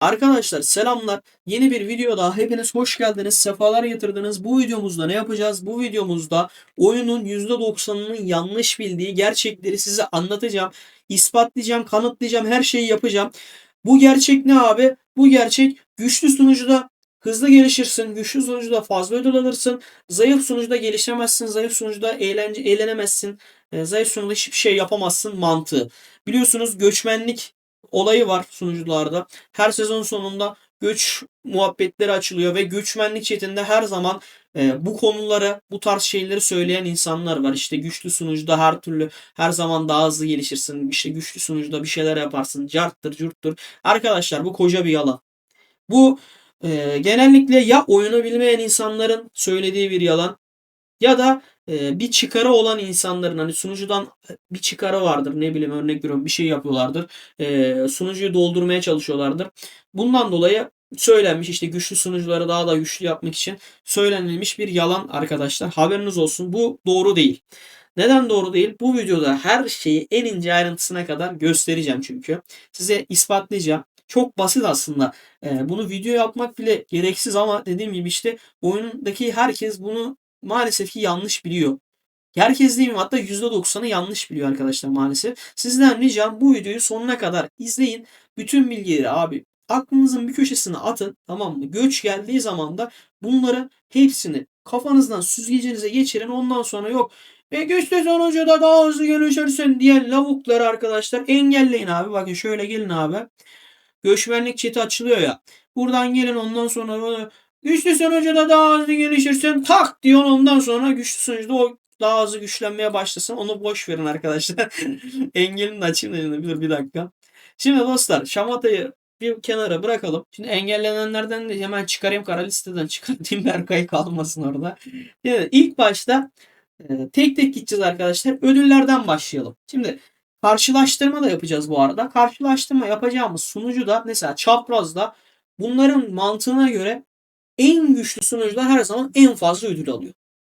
Arkadaşlar selamlar. Yeni bir video daha hepiniz hoş geldiniz. Sefalar getirdiniz. Bu videomuzda ne yapacağız? Bu videomuzda oyunun %90'ının yanlış bildiği gerçekleri size anlatacağım. İspatlayacağım, kanıtlayacağım, her şeyi yapacağım. Bu gerçek ne abi? Bu gerçek güçlü sunucuda hızlı gelişirsin. Güçlü sunucuda fazla ödül alırsın. Zayıf sunucuda gelişemezsin. Zayıf sunucuda eğlenemezsin. Zayıf sunucuda hiçbir şey yapamazsın mantığı. Biliyorsunuz göçmenlik olayı var sunucularda. Her sezon sonunda göç muhabbetleri açılıyor ve göçmenlik chatinde her zaman bu konuları, bu tarz şeyleri söyleyen insanlar var. İşte güçlü sunucuda her türlü her zaman daha hızlı gelişirsin. İşte güçlü sunucuda bir şeyler yaparsın. Carttır, curttur. Arkadaşlar bu koca bir yalan. Bu genellikle ya oyunu bilmeyen insanların söylediği bir yalan ya da bir çıkarı olan insanların hani sunucudan bir çıkarı vardır. Ne bileyim örnek veriyorum bir şey yapıyorlardır. Sunucuyu doldurmaya çalışıyorlardır. Bundan dolayı söylenmiş işte güçlü sunucuları daha da güçlü yapmak için söylenilmiş bir yalan arkadaşlar. Haberiniz olsun. Bu doğru değil. Neden doğru değil? Bu videoda her şeyi en ince ayrıntısına kadar göstereceğim çünkü. Size ispatlayacağım. Çok basit aslında. Bunu video yapmak bile gereksiz ama dediğim gibi işte oyundaki herkes bunu maalesef ki yanlış biliyor. Herkes değil mi? Hatta %90'ı yanlış biliyor arkadaşlar maalesef. Sizden ricam bu videoyu sonuna kadar izleyin. Bütün bilgileri abi aklınızın bir köşesine atın. Tamam mı? Göç geldiği zaman da bunları hepsini kafanızdan süzgecinize geçirin. Ondan sonra yok. Güçlü sonucu da daha hızlı gelişirsin diyen lavukları arkadaşlar engelleyin abi. Bakın şöyle gelin abi. Göçmenlik chat'i açılıyor ya. Buradan gelin ondan sonra güçlü sunucuda daha hızlı gelişirsin. Tak diyor ondan sonra güçlü sunucuda o daha hızlı güçlenmeye başlasın. Onu boş verin arkadaşlar. Engelini de açayım da bir dakika. Şimdi dostlar şamatayı bir kenara bırakalım. Şimdi engellenenlerden de hemen çıkarayım kara listeden çıkartayım. Berkay kalmasın orada. Şimdi ilk başta tek tek gideceğiz arkadaşlar. Ödüllerden başlayalım. Şimdi karşılaştırma da yapacağız bu arada. Karşılaştırma yapacağımız sunucu da mesela çaprazda bunların mantığına göre en güçlü sunucular her zaman en fazla ödül alıyor.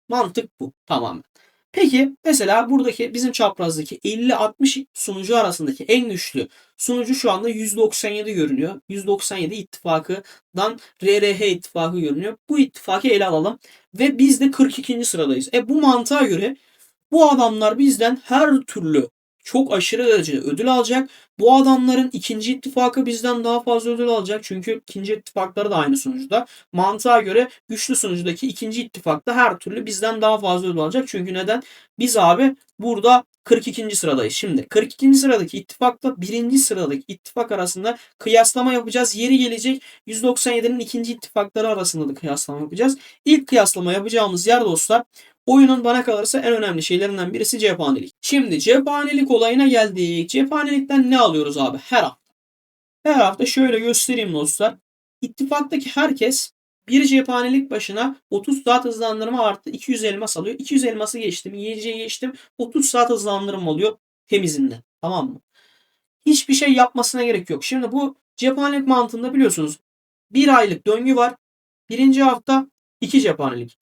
Mantık bu tamamen. Peki mesela buradaki bizim çaprazdaki 50-60 sunucu arasındaki en güçlü sunucu şu anda 197 görünüyor. 197 ittifakından RRH ittifakı görünüyor. Bu ittifakı ele alalım ve biz de 42. sıradayız. Bu mantığa göre bu adamlar bizden her türlü çok aşırı derecede ödül alacak. Bu adamların ikinci ittifakı bizden daha fazla ödül alacak. Çünkü ikinci ittifakları da aynı sunucuda. Mantığa göre güçlü sunucudaki ikinci ittifakta her türlü bizden daha fazla ödül alacak. Çünkü neden? Biz abi burada 42. sıradayız. Şimdi 42. sıradaki ittifakla birinci sıradaki ittifak arasında kıyaslama yapacağız. Yeri gelecek 197'nin ikinci ittifakları arasında da kıyaslama yapacağız. İlk kıyaslama yapacağımız yer dostlar oyunun bana kalırsa en önemli şeylerinden birisi cephanelik. Şimdi cephanelik olayına geldik. Cephanelikten ne alıyoruz abi? Her hafta. Her hafta şöyle göstereyim dostlar. İttifaktaki herkes bir cephanelik başına 30 saat hızlandırma artı 200 elmas alıyor. 200 elması geçtim. Yiyeceği geçtim. 30 saat hızlandırma oluyor temizinden. Tamam mı? Hiçbir şey yapmasına gerek yok. Şimdi bu cephanelik mantığında biliyorsunuz bir aylık döngü var. Birinci hafta 2 cephanelik.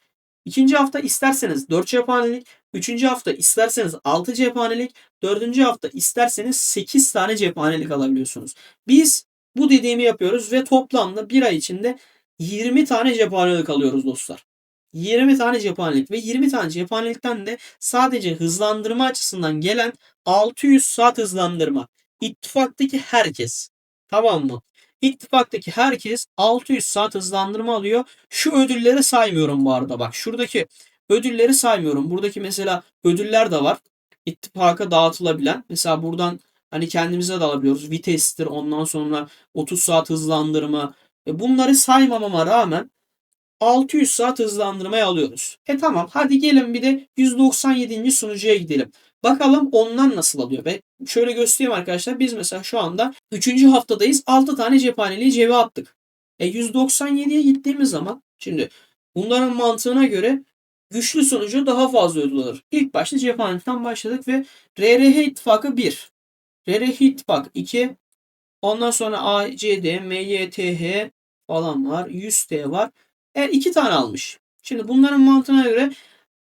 İkinci hafta isterseniz 4 cephanelik. Üçüncü hafta isterseniz 6 cephanelik. Dördüncü hafta isterseniz 8 tane cephanelik alabiliyorsunuz. Biz bu dediğimi yapıyoruz ve toplamda bir ay içinde 20 tane cephanelik alıyoruz dostlar. 20 tane cephanelik ve 20 tane cephanelikten de sadece hızlandırma açısından gelen 600 saat hızlandırma. İttifaktaki herkes. Tamam mı? İttifaktaki herkes 600 saat hızlandırma alıyor. Şu ödülleri saymıyorum bu arada. Bak şuradaki ödülleri saymıyorum. Buradaki mesela ödüller de var. İttifaka dağıtılabilen. Mesela buradan hani kendimize de alabiliyoruz. Vitestir ondan sonra 30 saat hızlandırma. Bunları saymamama rağmen 600 saat hızlandırmayı alıyoruz. Tamam hadi gelin bir de 197. sunucuya gidelim. Bakalım ondan nasıl alıyor. Ve şöyle göstereyim arkadaşlar. Biz mesela şu anda 3. haftadayız. 6 tane cephaneliği cebe attık. 197'ye gittiğimiz zaman şimdi bunların mantığına göre güçlü sunucu daha fazla ödül alır. İlk başta cephanelikten başladık ve RRH ittifakı 1. RRH ittifak 2. Ondan sonra ACD, MYTH falan var. 100T var. 2 tane almış. Şimdi bunların mantığına göre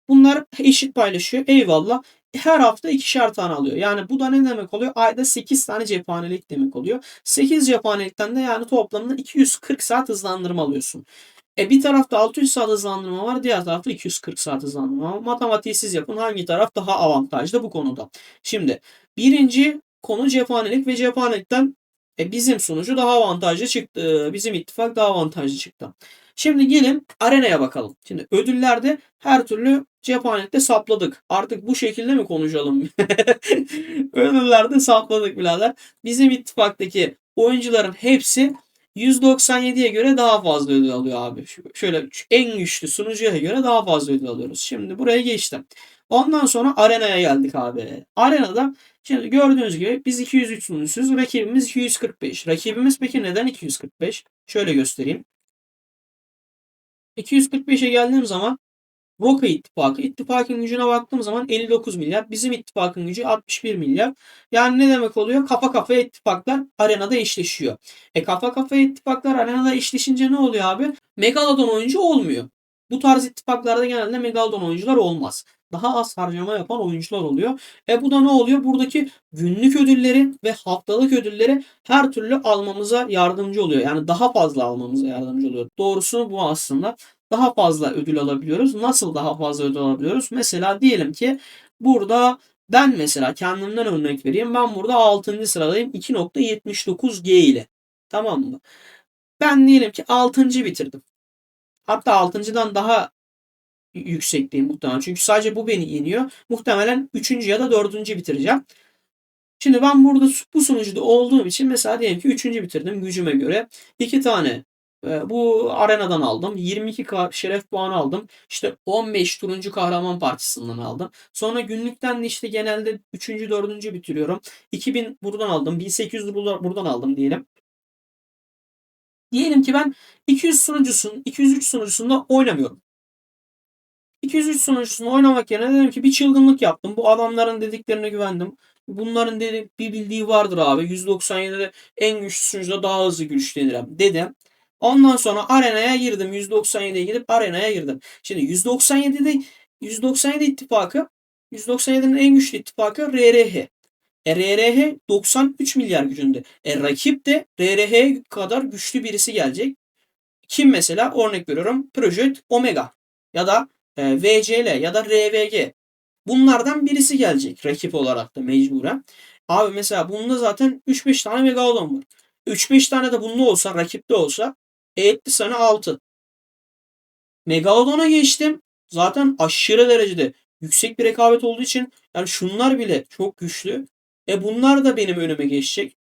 bunlar eşit paylaşıyor. Eyvallah. her hafta 2'şer tane alıyor. Yani bu da ne demek oluyor? Ayda 8 tane cephanelik demek oluyor. 8 cephanelikten de yani toplamda 240 saat hızlandırma alıyorsun. Bir tarafta 600 saat hızlandırma var, diğer tarafta 240 saat hızlandırma var. Matematiği siz yapın, hangi taraf daha avantajlı bu konuda. Şimdi birinci konu cephanelik ve cephanelikten bizim sunucu daha avantajlı çıktı. Bizim ittifak daha avantajlı çıktı. Şimdi gelin arenaya bakalım. Şimdi ödüllerde her türlü cephanelikte sapladık. Artık bu şekilde mi konuşalım? Ödüllerde sapladık birader. Bizim ittifaktaki oyuncuların hepsi 197'ye göre daha fazla ödül alıyor abi. Şöyle en güçlü sunucuya göre daha fazla ödül alıyoruz. Şimdi buraya geçtim. Ondan sonra arenaya geldik abi. Arenada şimdi gördüğünüz gibi biz 203 sunucusuyuz. Rakibimiz 245. Rakibimiz peki neden 245? Şöyle göstereyim. 245'e geldiğim zaman Roka ittifakı. İttifakın gücüne baktığım zaman 59 milyar. Bizim ittifakın gücü 61 milyar. Yani ne demek oluyor? Kafa kafaya ittifaklar arenada eşleşiyor. Kafa kafaya ittifaklar arenada eşleşince ne oluyor abi? Megalodon oyuncu olmuyor. Bu tarz ittifaklarda genelde Megalodon oyuncular olmaz. Daha az harcama yapan oyuncular oluyor. Bu da ne oluyor? Buradaki günlük ödülleri ve haftalık ödülleri her türlü almamıza yardımcı oluyor. Yani daha fazla almamıza yardımcı oluyor. Doğrusu bu aslında. Daha fazla ödül alabiliyoruz. Nasıl daha fazla ödül alabiliyoruz? Mesela diyelim ki burada ben mesela kendimden örnek vereyim. Ben burada 6. sıradayım 2.79G ile. Tamam mı? Ben diyelim ki 6. bitirdim. Hatta 6.dan daha yüksekteyim muhtemelen. Çünkü sadece bu beni yeniyor. Muhtemelen 3. ya da 4. bitireceğim. Şimdi ben burada bu sunucuda olduğum için mesela diyelim ki 3. bitirdim gücüme göre. 2 tane bu arenadan aldım. 22 şeref puanı aldım. İşte 15 turuncu kahraman partisinden aldım. Sonra günlükten de işte genelde 3. 4. bitiriyorum. 2000 buradan aldım. 1800 buradan aldım diyelim. Diyelim ki ben 203 sunucusunda oynamıyorum. 203 sunucusunu oynamak yerine dedim ki bir çılgınlık yaptım. Bu adamların dediklerine güvendim. Bunların dedi bir bildiği vardır abi. 197'de en güçlü sunucuda daha hızlı güçlenirim dedim. Ondan sonra arenaya girdim. 197'ye gidip arenaya girdim. Şimdi 197 ittifakı 197'nin en güçlü ittifakı RRH. RRH 93 milyar gücünde. Rakip de RRH kadar güçlü birisi gelecek. Kim mesela? Örnek veriyorum. Project Omega ya da VCL ya da RVG. Bunlardan birisi gelecek rakip olarak da mecburen. Abi mesela bunda zaten 3-5 tane Megalodon var. 3-5 tane de bunda olsa, rakipte olsa etti sana 6. Megalodon'a geçtim. Zaten aşırı derecede yüksek bir rekabet olduğu için yani şunlar bile çok güçlü. Bunlar da benim önüme geçecek.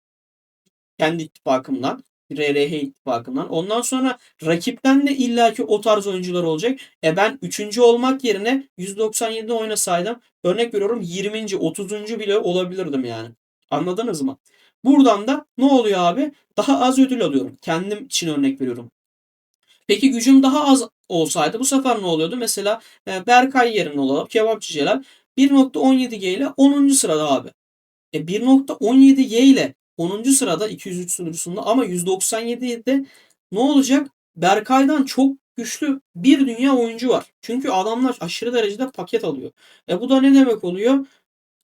Kendi ittifakımdan. RRH ittifakından. Ondan sonra rakipten de illaki o tarz oyuncular olacak. Ben 3. olmak yerine 197'de oynasaydım örnek veriyorum 20. 30. bile olabilirdim yani. Anladınız mı? Buradan da ne oluyor abi? Daha az ödül alıyorum. Kendim için örnek veriyorum. Peki gücüm daha az olsaydı bu sefer ne oluyordu? Mesela Berkay yerine olalım. Kebapçı Celal 1.17G ile 10. sırada abi. 1.17Y ile 10. sırada 203 sunucusunda ama 197'de ne olacak? Berkay'dan çok güçlü bir dünya oyuncu var. Çünkü adamlar aşırı derecede paket alıyor. Bu da ne demek oluyor?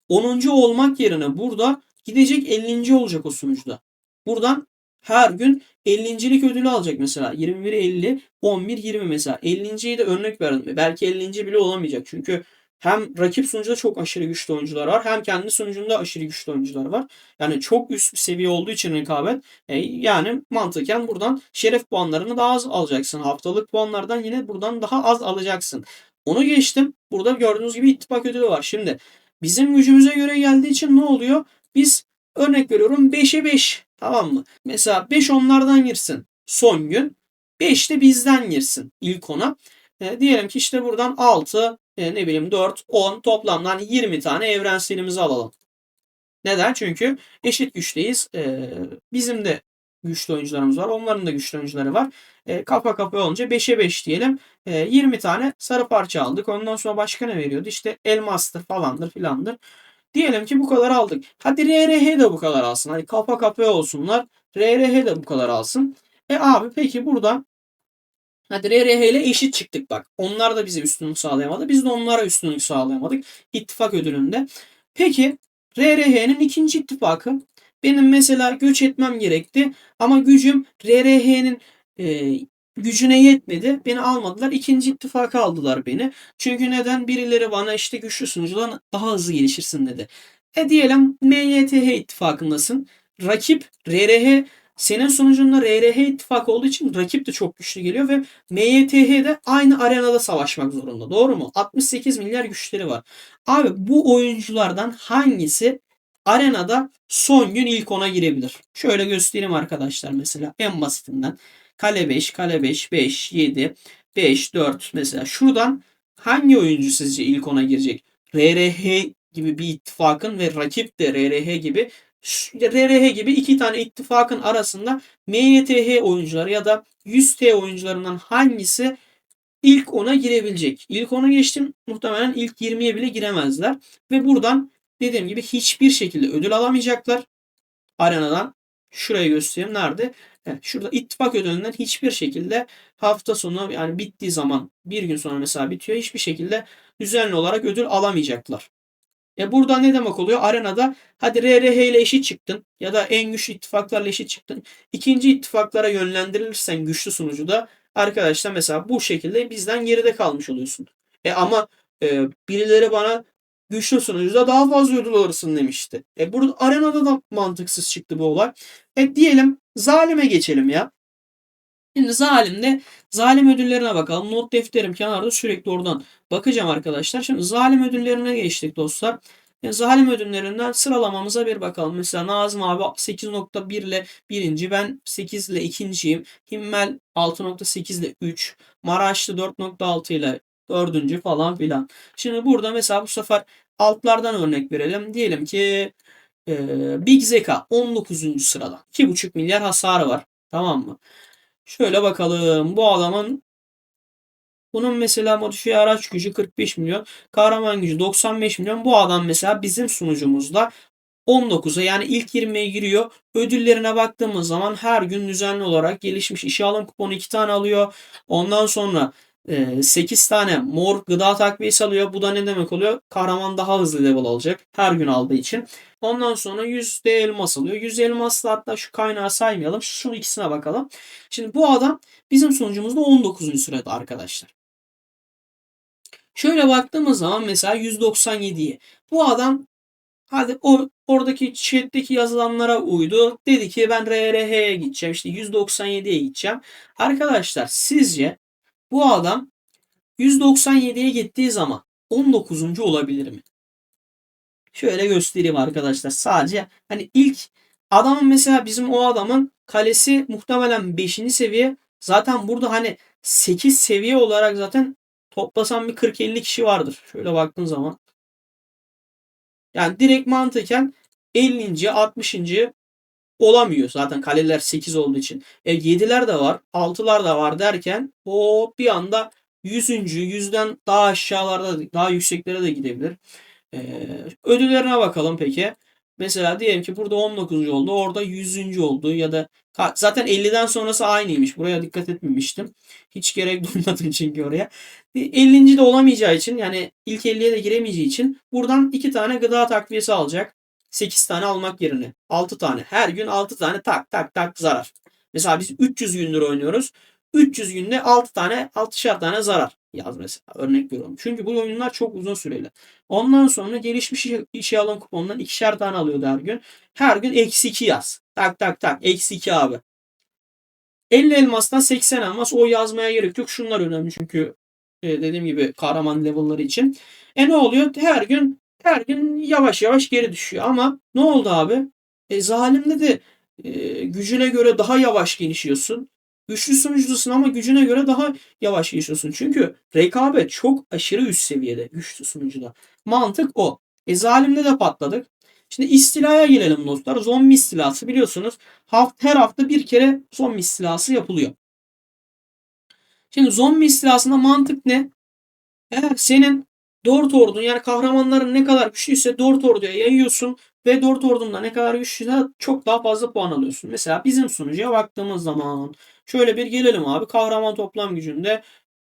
10. olmak yerine burada gidecek 50. olacak o sunucuda. Buradan her gün 50'lik ödülü alacak mesela. 21 50, 11 20 mesela. 50'yi de örnek verdim. Belki 50. bile olamayacak. Çünkü hem rakip sunucuda çok aşırı güçlü oyuncular var. Hem kendi sunucunda aşırı güçlü oyuncular var. Yani çok üst bir seviye olduğu için rekabet. Yani mantıken buradan şeref puanlarını daha az alacaksın. Haftalık puanlardan yine buradan daha az alacaksın. Onu geçtim. Burada gördüğünüz gibi ittifak ödülü var. Şimdi bizim gücümüze göre geldiği için ne oluyor? Biz örnek veriyorum 5'e 5. Tamam mı? Mesela 5 onlardan girsin son gün. 5 de bizden girsin ilk ona. Diyelim ki işte buradan 6, ne bileyim 4, 10 toplamdan 20 tane evrenselimizi alalım. Neden? Çünkü eşit güçteyiz. Bizim de güçlü oyuncularımız var. Onların da güçlü oyuncuları var. Kafa kafa olunca 5'e 5 diyelim. 20 tane sarı parça aldık. Ondan sonra başka ne veriyordu? İşte elmastır falandır filandır. Diyelim ki bu kadar aldık. Hadi RRH de bu kadar alsın. Hadi kafa kafa olsunlar. RRH de bu kadar alsın. Abi peki burada Hadi RRH ile eşit çıktık bak. Onlar da bize üstünlük sağlayamadı. Biz de onlara üstünlük sağlayamadık. İttifak ödülünde. Peki RRH'nin ikinci ittifakı. Benim mesela göç etmem gerekti. Ama gücüm RRH'nin gücüne yetmedi. Beni almadılar. İkinci ittifaka aldılar beni. Çünkü neden? Birileri bana işte güçlü sunucudan daha hızlı gelişirsin dedi. Diyelim MYTH ittifakındasın. Rakip RRH, senin sunucunda RRH ittifakı olduğu için rakip de çok güçlü geliyor ve MYTH'de aynı arenada savaşmak zorunda. Doğru mu? 68 milyar güçleri var. Abi bu oyunculardan hangisi arenada son gün ilk 10'a girebilir? Şöyle göstereyim arkadaşlar mesela en basitinden. Kale 5, kale 5, 5, 7, 5, 4 mesela. Şuradan hangi oyuncu sizce ilk 10'a girecek? RRH gibi bir ittifakın ve rakip de RRH gibi RRH gibi iki tane ittifakın arasında MYTH oyuncuları ya da 100T oyuncularından hangisi ilk 10'a girebilecek? İlk 10'a geçtim, muhtemelen ilk 20'ye bile giremezler. Ve buradan dediğim gibi hiçbir şekilde ödül alamayacaklar arenadan. Şurayı göstereyim. Nerede? Evet, şurada ittifak ödülünden hiçbir şekilde hafta sonu, yani bittiği zaman bir gün sonra mesela bitiyor. Hiçbir şekilde düzenli olarak ödül alamayacaklar. Burada ne demek oluyor? Arenada hadi RRH ile eşit çıktın ya da en güçlü ittifaklarla eşit çıktın. İkinci ittifaklara yönlendirilirsen güçlü sunucuda arkadaşlar mesela bu şekilde bizden geride kalmış oluyorsun. Ama birileri bana güçlü sunucuda daha fazla ödül alırsın demişti. Burada arenada da mantıksız çıktı bu olay. Diyelim zalime geçelim ya. Şimdi zalim ödüllerine bakalım. Not defterim kenarda, sürekli oradan bakacağım arkadaşlar. Şimdi zalim ödüllerine geçtik dostlar. Zalim ödüllerinden sıralamamıza bir bakalım. Mesela Nazım abi 8.1 ile birinci. Ben 8 ile ikinciyim. Himmel 6.8 ile 3. Maraşlı 4.6 ile dördüncü falan filan. Şimdi burada mesela bu sefer altlardan örnek verelim. Diyelim ki Big Zeka 19. sırada. 2,5 milyar hasarı var. Tamam mı? Şöyle bakalım. Bunun mesela modifiye araç gücü 45 milyon. Kahraman gücü 95 milyon. Bu adam mesela bizim sunucumuzda 19'a, yani ilk 20'ye giriyor. Ödüllerine baktığımız zaman her gün düzenli olarak gelişmiş işe alım kuponu 2 tane alıyor. Ondan sonra 8 tane mor gıda takviyesi alıyor. Bu da ne demek oluyor? Kahraman daha hızlı level alacak her gün aldığı için. Ondan sonra %, elmas alıyor. 100 elmasla, hatta şu kaynağı saymayalım. Şu ikisine bakalım. Şimdi bu adam bizim sunucumuzda 19. sırada arkadaşlar. Şöyle baktığımız zaman mesela 197'ye. Bu adam hadi oradaki chat'teki yazılanlara uydu. Dedi ki ben RRH'ye gideceğim. İşte 197'ye gideceğim. Arkadaşlar sizce bu adam 197'ye gittiği zaman 19. olabilir mi? Şöyle göstereyim arkadaşlar. Sadece hani ilk adamın, mesela bizim o adamın kalesi muhtemelen 5. seviye. Zaten burada hani 8 seviye olarak zaten toplasam bir 40-50 kişi vardır. Şöyle baktığın zaman. Yani direkt mantıken 50. 60. olamıyor. Zaten kaleler 8 olduğu için. 7'ler de var. 6'lar da var derken o bir anda 100. yüzden daha aşağılarda, daha yükseklere de gidebilir. Ödüllerine bakalım peki. Mesela diyelim ki burada 19. oldu. Orada 100. oldu ya da zaten 50'den sonrası aynıymış. Buraya dikkat etmemiştim. Hiç gerek duymadım çünkü oraya. 50. de olamayacağı için, yani ilk 50'ye de giremeyeceği için buradan 2 tane gıda takviyesi alacak. 8 tane almak yerine 6 tane. Her gün 6 tane tak tak tak zarar. Mesela biz 300 gündür oynuyoruz. 300 günde 6 tane, 6'şer tane zarar yaz mesela. Örnek veriyorum. Çünkü bu oyunlar çok uzun süreli. Ondan sonra gelişmiş işe alım kuponundan 2'şer tane alıyordu her gün. Her gün -2 yaz. Tak tak tak. -2 abi. 50 elmastan 80 elmas. O yazmaya gerek yok. Şunlar önemli çünkü dediğim gibi kahraman level'ları için. Ne oluyor? Her gün yavaş yavaş geri düşüyor. Ama ne oldu abi? Zalimde de gücüne göre daha yavaş gelişiyorsun. Güçlü sunucusun ama gücüne göre daha yavaş gelişiyorsun. Çünkü rekabet çok aşırı üst seviyede güçlü sunucuda. Mantık o. Zalimde de patladık. Şimdi istilaya gelelim dostlar. Zombi istilası biliyorsunuz. Her hafta bir kere zombi istilası yapılıyor. Şimdi zombi istilasında mantık ne? Eğer senin Dört ordun yani kahramanların ne kadar güçlüyse dört orduya yayıyorsun ve dört ordun da ne kadar güçlüyse çok daha fazla puan alıyorsun. Mesela bizim sunucuya baktığımız zaman şöyle bir gelelim abi. Kahraman toplam gücünde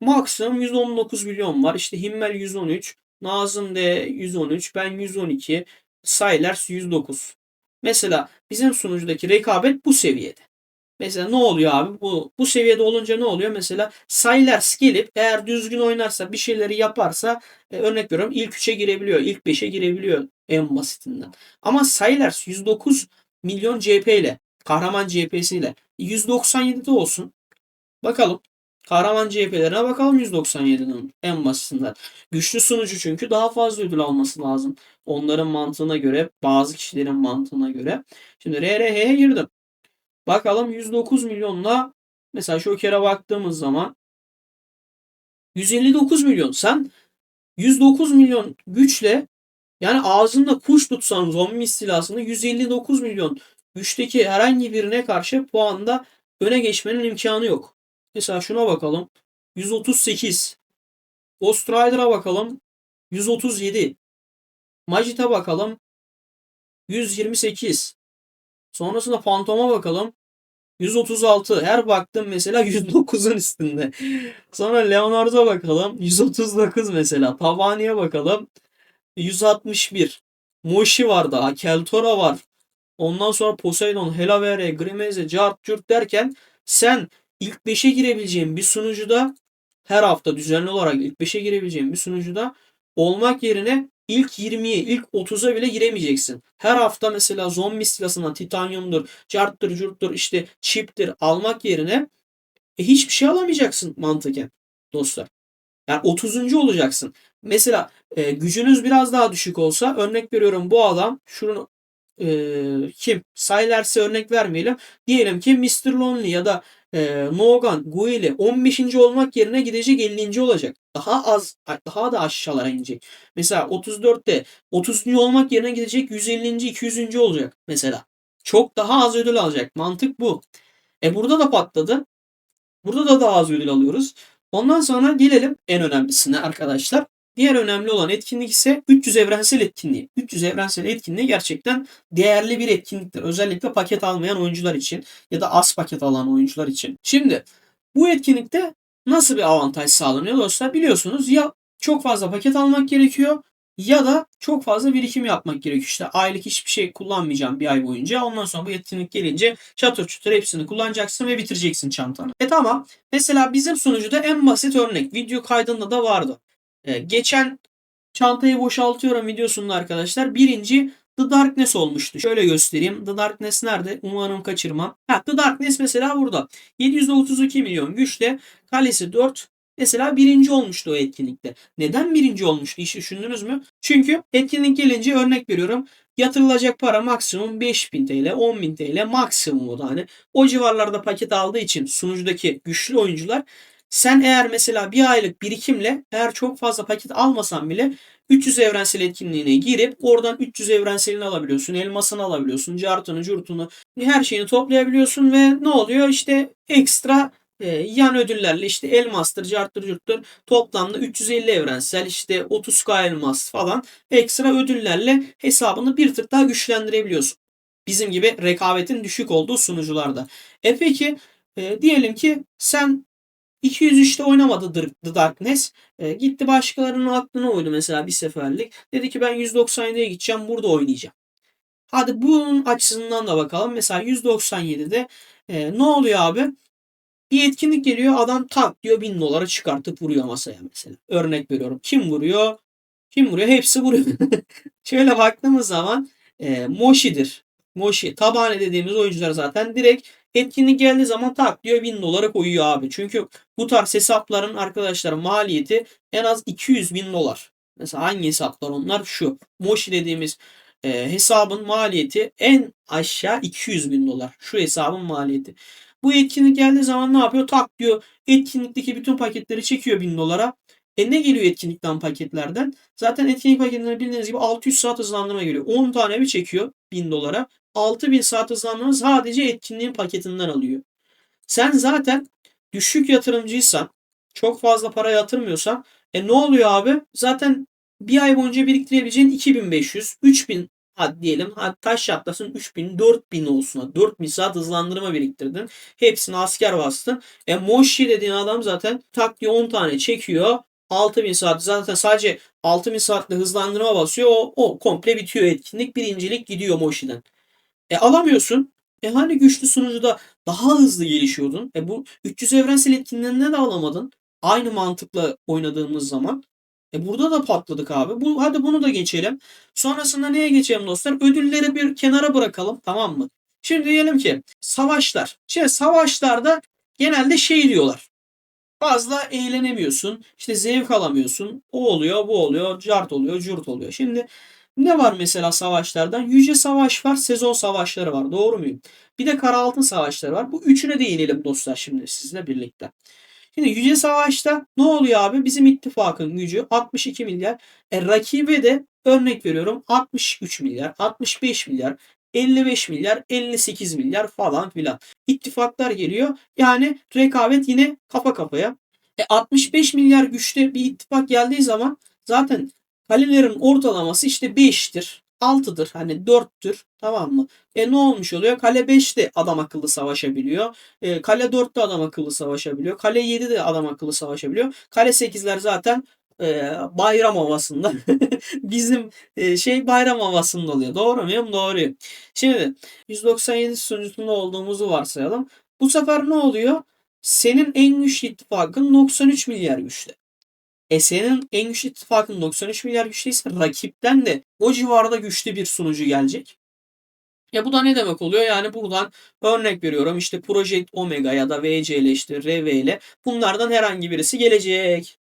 maksimum 119 milyon var. İşte Himmel 113, Nazım D 113, ben 112, Sailers 109. Mesela bizim sunucudaki rekabet bu seviyede. Mesela ne oluyor abi? Bu seviyede olunca ne oluyor? Mesela Sailers gelip eğer düzgün oynarsa bir şeyleri yaparsa örnek veriyorum ilk 3'e girebiliyor. İlk 5'e girebiliyor en basitinden. Ama Sailers 109 milyon CP ile kahraman CP'siyle 197'de olsun. Bakalım. Kahraman CHP'lerine bakalım 197'nin en basitinden. Güçlü sunucu çünkü daha fazla ödül alması lazım. Onların mantığına göre, bazı kişilerin mantığına göre. Şimdi RRH'ye girdim. Bakalım 109 milyonla mesela Joker'e baktığımız zaman 159 milyon. Sen 109 milyon güçle yani ağzında kuş tutsan zombi istilasında 159 milyon güçteki herhangi birine karşı puanda öne geçmenin imkanı yok. Mesela şuna bakalım. 138. Ghost Rider'a bakalım. 137. Magit'e bakalım. 128. Sonrasında Phantom'a bakalım. 136. Her baktım mesela 109'un üstünde. Sonra Leonard'a bakalım. 139 mesela. Tabani'ye bakalım. 161. Moshi var daha. Keltora var. Ondan sonra Poseidon, Helavere, Grimeze, Cart, Curt derken sen ilk 5'e girebileceğin bir sunucuda her hafta düzenli olarak ilk 5'e girebileceğin bir sunucuda olmak yerine ilk 20'ye, ilk 30'a bile giremeyeceksin. Her hafta mesela zombi silasından titanyumdur, carttır, curttur, işte chip'tir almak yerine hiçbir şey alamayacaksın mantıken dostlar. Yani 30. olacaksın. Mesela gücünüz biraz daha düşük olsa örnek veriyorum bu adam şunu kim? Silers'e örnek vermeyelim. Diyelim ki Mr. Lonely ya da Nogan, Guile 15. olmak yerine gidecek 50. olacak. Daha az, daha da aşağılara inecek. Mesela 34'te 30. olmak yerine gidecek 150. 200. olacak mesela. Çok daha az ödül alacak. Mantık bu. Burada da patladı. Burada da daha az ödül alıyoruz. Ondan sonra gelelim en önemlisine arkadaşlar. Diğer önemli olan etkinlik ise 300 evrensel etkinliği. 300 evrensel etkinliği gerçekten değerli bir etkinliktir. Özellikle paket almayan oyuncular için ya da az paket alan oyuncular için. Şimdi bu etkinlikte nasıl bir avantaj sağlanıyor dostlar? Biliyorsunuz ya çok fazla paket almak gerekiyor ya da çok fazla birikim yapmak gerekiyor. İşte aylık hiçbir şey kullanmayacağım bir ay boyunca. Ondan sonra bu etkinlik gelince çatır çutur hepsini kullanacaksın ve bitireceksin çantanı. Tamam. Mesela bizim sunucuda en basit örnek. Video kaydında da vardı. Geçen çantayı boşaltıyorum videosunda arkadaşlar. Birinci The Darkness olmuştu. Şöyle göstereyim. The Darkness nerede? Umarım kaçırmam. The Darkness mesela burada. 732 milyon güçle kalesi 4. Mesela birinci olmuştu o etkinlikte. Neden birinci olmuştu? Hiç düşündünüz mü? Çünkü etkinlik gelince örnek veriyorum. Yatırılacak para maksimum 5.000 TL, 10.000 TL maksimum o da hani. O civarlarda paket aldığı için sunucudaki güçlü oyuncular sen eğer mesela bir aylık birikimle eğer çok fazla paket almasan bile 300 evrensel etkinliğine girip oradan 300 evrenselini alabiliyorsun. Elmasını alabiliyorsun. Cartını, curtunu her şeyini toplayabiliyorsun ve ne oluyor? İşte ekstra yan ödüllerle işte elmastır, carttır, curttur toplamda 350 evrensel işte 30k elmas falan ekstra ödüllerle hesabını bir tık daha güçlendirebiliyorsun. Bizim gibi rekabetin düşük olduğu sunucularda. Peki diyelim ki sen 203'te oynamadı The Darkness. Gitti başkalarının aklına uydu mesela bir seferlik. Dedi ki ben 197'ye gideceğim burada oynayacağım. Hadi bunun açısından da bakalım. Mesela 197'de ne oluyor abi? Bir etkinlik geliyor adam tak diyor 1000 dolara çıkartıp vuruyor masaya mesela. Örnek veriyorum. Kim vuruyor? Kim vuruyor? Hepsi vuruyor. Şöyle baktığımız zaman Moshi'dir. Moshi. Tabane dediğimiz oyuncular zaten direkt etkinlik geldiği zaman tak diyor 1000 dolara koyuyor abi. Çünkü bu tarz hesapların arkadaşlar maliyeti en az 200 bin dolar. Mesela hangi hesaplar onlar? Şu. Moshi dediğimiz hesabın maliyeti en aşağı 200 bin dolar. Şu hesabın maliyeti. Bu etkinlik geldiği zaman ne yapıyor? Tak diyor etkinlikteki bütün paketleri çekiyor 1000 dolara. Ne geliyor etkinlikten paketlerden? Zaten etkinlik paketlerinde bildiğiniz gibi 600 saat hızlandırma geliyor. 10 tane bir çekiyor 1000 dolara. 6000 saat hızlandırma sadece etkinliğin paketinden alıyor. Sen zaten düşük yatırımcıysan, çok fazla para yatırmıyorsan ne oluyor abi? Zaten bir ay boyunca biriktirebileceğin 2500, 3000 hadi diyelim. Hadi taş çatlasın 3000, 4000 olsun. 4000 saat hızlandırma biriktirdin. Hepsini asker bastın. Moshi dediğin adam zaten tak diye 10 tane çekiyor. 6000 saat zaten sadece 6000 saatte hızlandırma basıyor. O komple bitiyor etkinlik. Birincilik gidiyor Moshi'den. Alamıyorsun. Hani güçlü sunucuda daha hızlı gelişiyordun. Bu 300 evrensel etkinliğinde de alamadın. Aynı mantıkla oynadığımız zaman. Burada da patladık abi. Hadi bunu da geçelim. Sonrasında neye geçelim dostlar? Ödülleri bir kenara bırakalım, tamam mı? Şimdi diyelim ki savaşlar. Şimdi savaşlarda genelde şey diyorlar. Fazla eğlenemiyorsun. İşte zevk alamıyorsun. O oluyor, bu oluyor, cart oluyor, cürt oluyor. Şimdi ne var mesela savaşlardan? Yüce Savaş var, sezon savaşları var. Doğru muyum? Bir de Karaaltın savaşları var. Bu üçüne değinelim dostlar şimdi sizle birlikte. Şimdi Yüce Savaş'ta ne oluyor abi? Bizim ittifakın gücü 62 milyar. Rakibe de örnek veriyorum 63 milyar, 65 milyar, 55 milyar, 58 milyar falan filan. İttifaklar geliyor. Yani rekabet yine kafa kafaya. 65 milyar güçte bir ittifak geldiği zaman zaten kalelerin ortalaması işte 5'tir, 6'dır, hani 4'tür, tamam mı? Ne olmuş oluyor? Kale 5'te adam akıllı savaşabiliyor. Kale 4'te adam akıllı savaşabiliyor. Kale 7'de adam akıllı savaşabiliyor. Kale 8'ler zaten bayram havasında. Bizim bayram havasında oluyor. Doğru muyum? Doğru. Şimdi 197 sunucusunda olduğumuzu varsayalım. Bu sefer ne oluyor? Senin en güçlü ittifakın 93 milyar güçte. Senin en güçlü ittifakın 93 milyar güçlüyse rakipten de o civarda güçlü bir sunucu gelecek. Bu da ne demek oluyor? Yani buradan örnek veriyorum işte Project Omega ya da VC ile işte RV ile bunlardan herhangi birisi gelecek.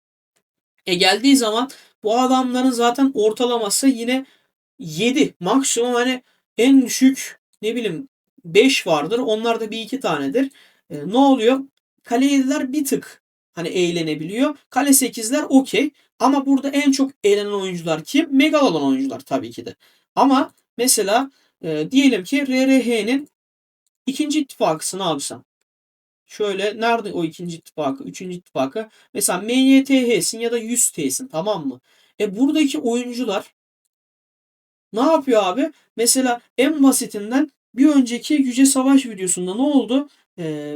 Geldiği zaman bu adamların zaten ortalaması yine 7. Maksimum hani en düşük ne bileyim 5 vardır. Onlar da bir iki tanedir. Ne oluyor? Kale 7'ler bir tık hani eğlenebiliyor. Kale 8'ler okey. Ama burada en çok eğlenen oyuncular kim? Megalodon oyuncular tabii ki de. Ama mesela diyelim ki RRH'nin ikinci ittifakısını alsam. Şöyle nerede o ikinci ittifakı, üçüncü ittifakı? Mesela MYTH'sin ya da 100T'sin, tamam mı? Buradaki oyuncular ne yapıyor abi? Mesela en basitinden bir önceki Yüce Savaş videosunda ne oldu?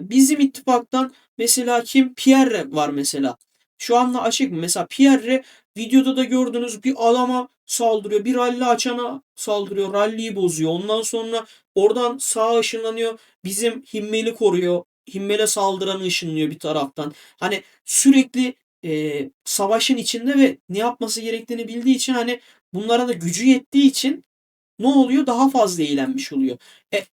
Bizim ittifaktan mesela kim? Pierre var mesela. Şu anda açık mı? Mesela Pierre videoda da gördünüz bir adama saldırıyor. Bir ralli açana saldırıyor. Ralliyi bozuyor. Ondan sonra oradan sağa ışınlanıyor. Bizim Himmel'i koruyor. Himmel'e saldıranı ışınlıyor bir taraftan. Hani sürekli savaşın içinde ve ne yapması gerektiğini bildiği için hani bunlara da gücü yettiği için ne oluyor? Daha fazla eğlenmiş oluyor.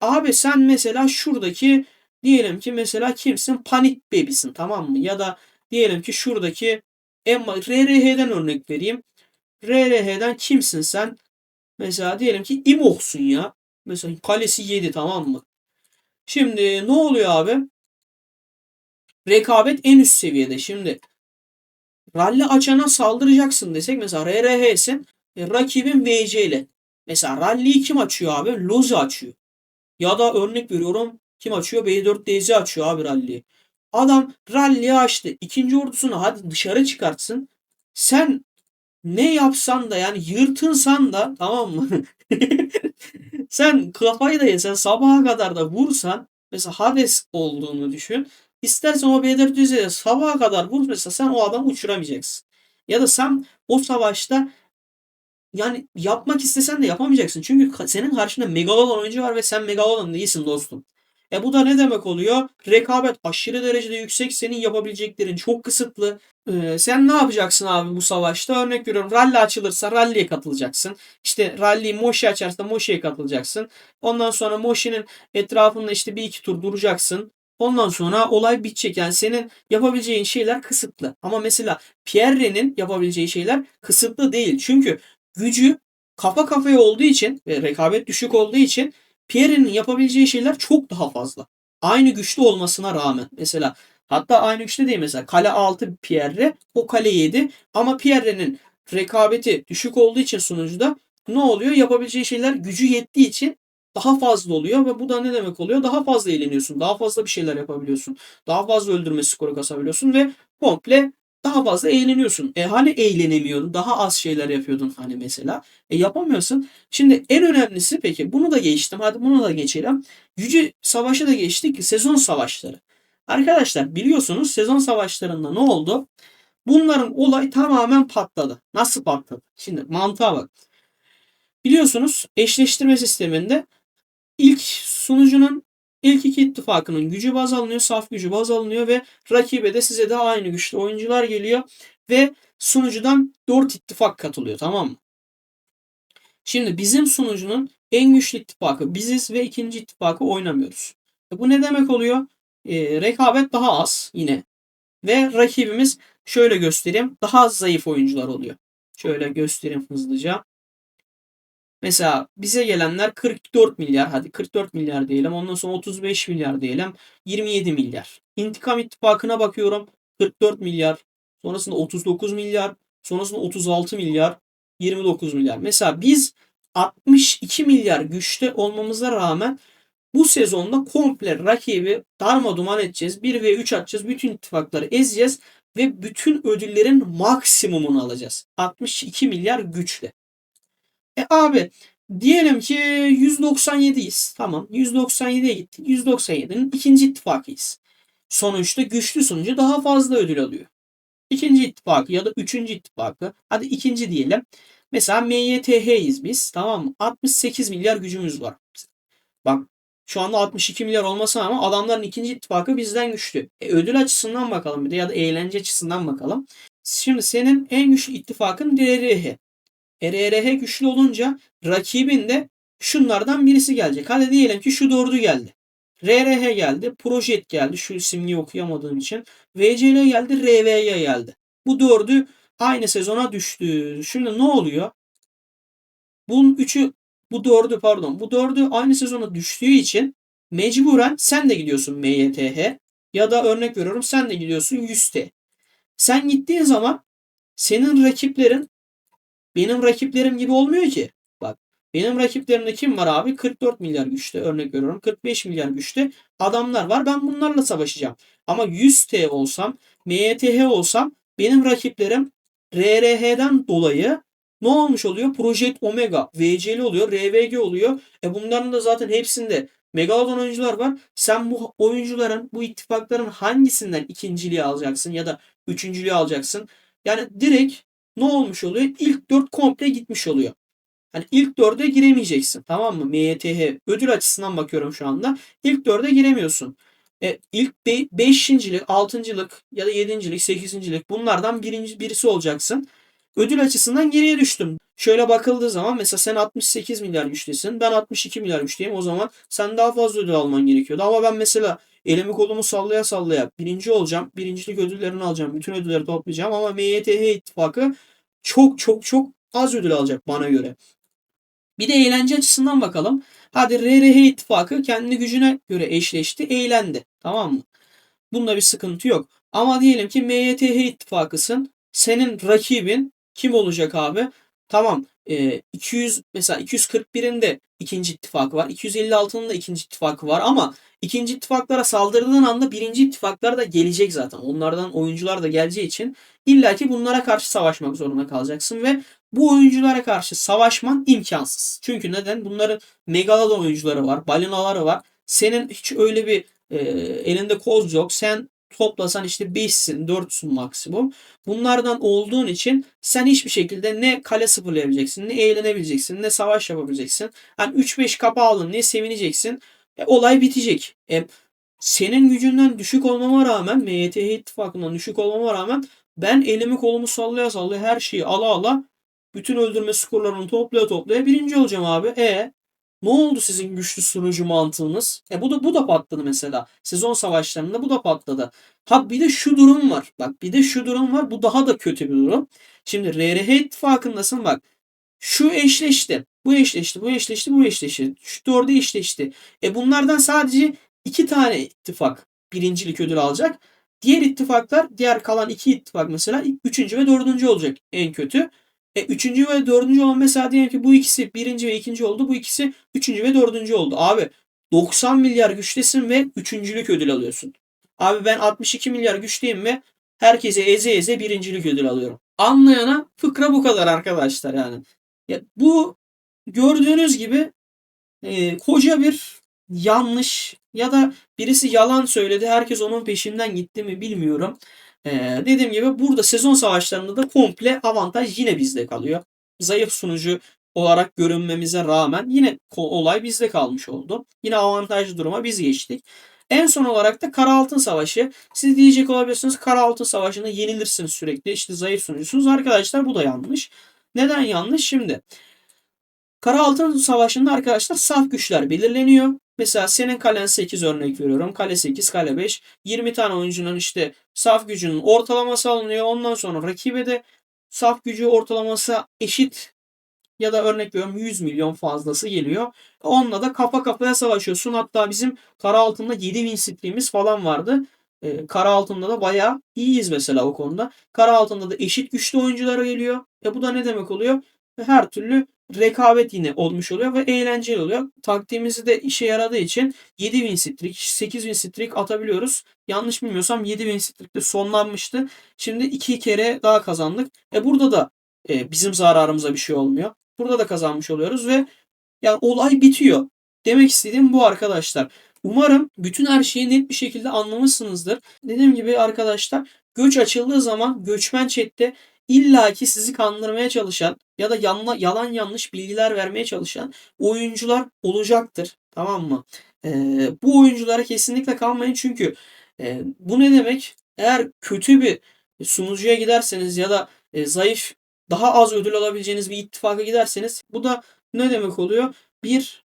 Abi sen mesela şuradaki diyelim ki mesela kimsin? Panik Baby'sin, tamam mı? Ya da diyelim ki şuradaki RRH'den örnek vereyim. RRH'den kimsin sen? Mesela diyelim ki İmoh'sun ya. Mesela kalesi 7, tamam mı? Şimdi ne oluyor abi? Rekabet en üst seviyede. Şimdi ralli açana saldıracaksın desek mesela RRH'sin. Rakibin VC ile. Mesela ralliyi kim açıyor abi? Lozi açıyor. Ya da örnek veriyorum kim açıyor? B4DZ açıyor abi ralliyi. Adam ralliyi açtı. İkinci ordusunu hadi dışarı çıkartsın. Sen ne yapsan da yani yırtınsan da, tamam mı? Sen kafayı da yesen sabaha kadar da vursan mesela Hades olduğunu düşün. İstersen o B400'e sabaha kadar vur mesela sen o adamı uçuramayacaksın. Ya da sen o savaşta yani yapmak istesen de yapamayacaksın. Çünkü senin karşında Megalodon oyuncu var ve sen Megalodon değilsin dostum. Bu da ne demek oluyor? Rekabet aşırı derecede yüksek. Senin yapabileceklerin çok kısıtlı. Sen ne yapacaksın abi bu savaşta? Örnek veriyorum rally açılırsa rally'ye katılacaksın. İşte rally Moshi açarsa Moshi'ye katılacaksın. Ondan sonra Moshi'nin etrafında işte bir iki tur duracaksın. Ondan sonra olay bitecek. Yani senin yapabileceğin şeyler kısıtlı. Ama mesela Pierre'nin yapabileceği şeyler kısıtlı değil. Çünkü gücü kafa kafaya olduğu için ve rekabet düşük olduğu için Pierre'nin yapabileceği şeyler çok daha fazla. Aynı güçlü olmasına rağmen. Mesela hatta aynı güçlü değil mesela. Kale 6 Pierre, o kale 7 ama Pierre'nin rekabeti düşük olduğu için sunucuda ne oluyor? Yapabileceği şeyler gücü yettiği için daha fazla oluyor ve bu da ne demek oluyor? Daha fazla eğleniyorsun. Daha fazla bir şeyler yapabiliyorsun. Daha fazla öldürme skoru kasabiliyorsun ve komple daha fazla eğleniyorsun. Hani eğlenemiyordun? Daha az şeyler yapıyordun hani mesela. Yapamıyorsun. Şimdi en önemlisi peki bunu da geçtim. Hadi bunu da geçelim. Yüce Savaşı da geçtik. Sezon savaşları. Arkadaşlar biliyorsunuz sezon savaşlarında ne oldu? Bunların olay tamamen patladı. Nasıl patladı? Şimdi mantığa bak. Biliyorsunuz eşleştirme sisteminde ilk sunucunun ilk iki ittifakının gücü baz alınıyor, saf gücü baz alınıyor ve rakibe de size de aynı güçlü oyuncular geliyor ve sunucudan 4 ittifak katılıyor, tamam mı? Şimdi bizim sunucunun en güçlü ittifakı biziz ve ikinci ittifakı oynamıyoruz. Bu ne demek oluyor? Rekabet daha az yine ve rakibimiz şöyle göstereyim daha az zayıf oyuncular oluyor. Şöyle göstereyim hızlıca. Mesela bize gelenler 44 milyar, hadi 44 milyar diyelim. Ondan sonra 35 milyar diyelim. 27 milyar. İntikam İttifakı'na bakıyorum. 44 milyar. Sonrasında 39 milyar. Sonrasında 36 milyar. 29 milyar. Mesela biz 62 milyar güçte olmamıza rağmen bu sezonda komple rakibi darmaduman edeceğiz. 1 ve 3 atacağız. Bütün ittifakları ezeceğiz. Ve bütün ödüllerin maksimumunu alacağız. 62 milyar güçle. Abi diyelim ki 197'yiz. Tamam 197'ye gittik. 197'nin ikinci ittifakıyız. Sonuçta güçlü sunucu daha fazla ödül alıyor. İkinci ittifakı ya da üçüncü ittifakı. Hadi ikinci diyelim. Mesela MYTH'yiz biz. Tamam mı? 68 milyar gücümüz var. Bak şu anda 62 milyar olmasına ama adamların ikinci ittifakı bizden güçlü. Ödül açısından bakalım bir de ya da eğlence açısından bakalım. Şimdi senin en güçlü ittifakın DRH. RRH güçlü olunca rakibin de şunlardan birisi gelecek. Hadi diyelim ki şu dördü geldi. RRH geldi. Projet geldi. Şu simgeyi okuyamadığım için. VCL geldi. RVY geldi. Bu dördü aynı sezona düştü. Şimdi ne oluyor? Bunun üçü bu dördü aynı sezona düştüğü için mecburen sen de gidiyorsun MYTH ya da örnek veriyorum sen de gidiyorsun 100T. Sen gittiğin zaman senin rakiplerin benim rakiplerim gibi olmuyor ki. Bak benim rakiplerimde kim var abi? 44 milyar güçte örnek veriyorum. 45 milyar güçte adamlar var. Ben bunlarla savaşacağım. Ama 100T olsam, MYTH olsam benim rakiplerim RRH'den dolayı ne olmuş oluyor? Project Omega, VCL oluyor, RVG oluyor. Bunların da zaten hepsinde Megalodon oyuncular var. Sen bu oyuncuların, bu ittifakların hangisinden ikinciliği alacaksın ya da üçüncülüğü alacaksın? Yani direkt ne olmuş oluyor? İlk 4 komple gitmiş oluyor. Hani ilk 4'e giremeyeceksin. Tamam mı? MYTH ödül açısından bakıyorum şu anda. İlk 4'e giremiyorsun. İlk 5.'lik, 6.'lık ya da 7.'lik, 8.'lik bunlardan birisi olacaksın. Ödül açısından geriye düştüm. Şöyle bakıldığı zaman mesela sen 68 milyar güçtesin. Ben 62 milyar güçteyim. O zaman sen daha fazla ödül alman gerekiyordu. Ama ben mesela elimi kolumu sallaya sallaya birinci olacağım. Birincilik ödüllerini alacağım. Bütün ödülleri toplayacağım. Ama MYTH ittifakı çok çok çok az ödül alacak bana göre. Bir de eğlence açısından bakalım. Hadi RRH ittifakı kendi gücüne göre eşleşti. Eğlendi. Tamam mı? Bunda bir sıkıntı yok. Ama diyelim ki MYTH ittifakısın. Senin rakibin kim olacak abi? Tamam. 200 mesela 241'in de ikinci ittifakı var. 256'nın da ikinci ittifakı var ama ikinci ittifaklara saldırdığın anda birinci ittifaklar da gelecek zaten. Onlardan oyuncular da geleceği için illaki bunlara karşı savaşmak zorunda kalacaksın ve bu oyunculara karşı savaşman imkansız. Çünkü neden? Bunların Megalodon oyuncuları var, balinaları var. Senin hiç öyle bir elinde koz yok. Sen toplasan işte 5'sin, 4'sün maksimum. Bunlardan olduğun için sen hiçbir şekilde ne kale sıfırlayabileceksin, ne eğlenebileceksin, ne savaş yapabileceksin. Hani 3-5 kapa aldın ne sevineceksin. Olay bitecek. Senin gücünden düşük olmama rağmen, MYTH ittifakından düşük olmama rağmen ben elimi kolumu sallaya sallaya her şeyi ala ala bütün öldürme skorlarını toplaya toplaya birinci olacağım abi. Ne oldu sizin güçlü sunucu mantığınız? Bu da patladı mesela. Sezon savaşlarında bu da patladı. Ha bir de şu durum var. Bak bir de şu durum var. Bu daha da kötü bir durum. Şimdi RRH ittifakındasın bak. Şu eşleşti. Bu eşleşti. Bu eşleşti. Bu eşleşti. Şu dördü eşleşti. Bunlardan sadece 2 tane ittifak birincilik ödülü alacak. Diğer ittifaklar, diğer kalan 2 ittifak mesela 3. ve 4. olacak en kötü. 3. ve 4. olan mesela diyelim ki bu ikisi 1. ve 2. oldu. Bu ikisi 3. ve 4. oldu. Abi 90 milyar güçtesin ve üçüncülük ödül alıyorsun. Abi ben 62 milyar güçteyim ve Herkese eze eze birincilik ödül alıyorum. Anlayana fıkra bu kadar arkadaşlar yani. Ya bu gördüğünüz gibi koca bir yanlış ya da birisi yalan söyledi. Herkes onun peşinden gitti mi bilmiyorum. Dediğim gibi burada sezon savaşlarında da komple avantaj yine bizde kalıyor. Zayıf sunucu olarak görünmemize rağmen yine olay bizde kalmış oldu. Yine avantajlı duruma biz geçtik. En son olarak da Kara Altın Savaşı. Siz diyecek olabilirsiniz Kara Altın Savaşı'nda yenilirsiniz sürekli. İşte zayıf sunucusunuz. Arkadaşlar bu da yanlış. Neden yanlış? Şimdi Kara Altın Savaşı'nda arkadaşlar saf güçler belirleniyor. Mesela senin kalen 8 örnek veriyorum. Kale 8, kale 5. 20 tane oyuncunun işte saf gücünün ortalaması alınıyor. Ondan sonra rakibe de saf gücü ortalaması eşit ya da örnek veriyorum 100 milyon fazlası geliyor. Onunla da kafa kafaya savaşıyorsun. Hatta bizim kara altında 7000 stream'imiz falan vardı. Kara altında da bayağı iyiyiz mesela o konuda. Kara altında da eşit güçlü oyuncular geliyor. Bu da ne demek oluyor? Her türlü rekabet yine olmuş oluyor ve eğlenceli oluyor. Taktiğimizi de işe yaradığı için 7000 streak, 8000 streak atabiliyoruz. Yanlış bilmiyorsam 7000 streak'te sonlanmıştı. Şimdi 2 kere daha kazandık. Burada da bizim zararımıza bir şey olmuyor. Burada da kazanmış oluyoruz ve yani olay bitiyor. Demek istediğim bu arkadaşlar. Umarım bütün her şeyi net bir şekilde anlamışsınızdır. Dediğim gibi arkadaşlar göç açıldığı zaman göçmen chatte illaki sizi kandırmaya çalışan ya da yalan yanlış bilgiler vermeye çalışan oyuncular olacaktır. Tamam mı? Bu oyunculara kesinlikle kalmayın çünkü bu ne demek? Eğer kötü bir sunucuya giderseniz ya da zayıf daha az ödül alabileceğiniz bir ittifaka giderseniz bu da ne demek oluyor? Bir,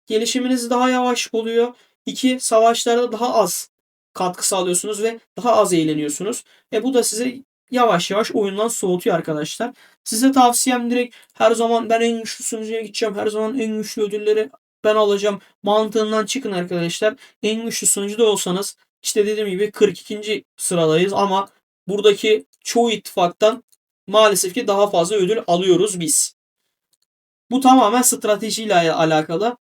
gelişiminiz daha yavaş oluyor. İki, savaşlarda daha az katkı sağlıyorsunuz ve daha az eğleniyorsunuz. Bu da sizi yavaş yavaş oyundan soğutuyor arkadaşlar. Size tavsiyem direkt her zaman ben en güçlü sunucuya gideceğim. Her zaman en güçlü ödülleri ben alacağım. Mantığından çıkın arkadaşlar. En güçlü sunucuda olsanız işte dediğim gibi 42. sıradayız ama buradaki çoğu ittifaktan maalesef ki daha fazla ödül alıyoruz biz. Bu tamamen stratejiyle alakalı.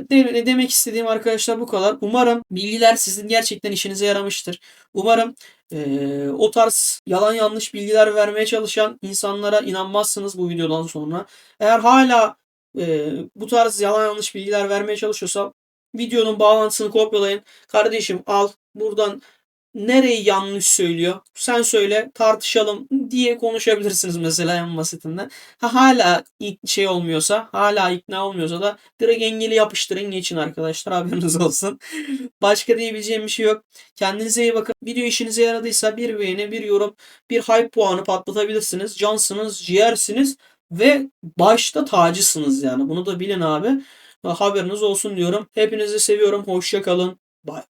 Demek istediğim arkadaşlar bu kadar. Umarım bilgiler sizin gerçekten işinize yaramıştır. Umarım o tarz yalan yanlış bilgiler vermeye çalışan insanlara inanmazsınız bu videodan sonra. Eğer hala bu tarz yalan yanlış bilgiler vermeye çalışıyorsa videonun bağlantısını kopyalayın. Kardeşim al buradan nereyi yanlış söylüyor? Sen söyle tartışalım diye konuşabilirsiniz mesela en basitinden. Hala şey olmuyorsa, hala ikna olmuyorsa da direkt engeli yapıştırın geçin arkadaşlar haberiniz olsun. Başka diyebileceğim bir şey yok. Kendinize iyi bakın. Video işinize yaradıysa bir beğeni, bir yorum, bir hype puanı patlatabilirsiniz. Cansınız, ciğersiniz ve başta tacısınız yani. Bunu da bilin abi. Haberiniz olsun diyorum. Hepinizi seviyorum. Hoşça kalın. Bye.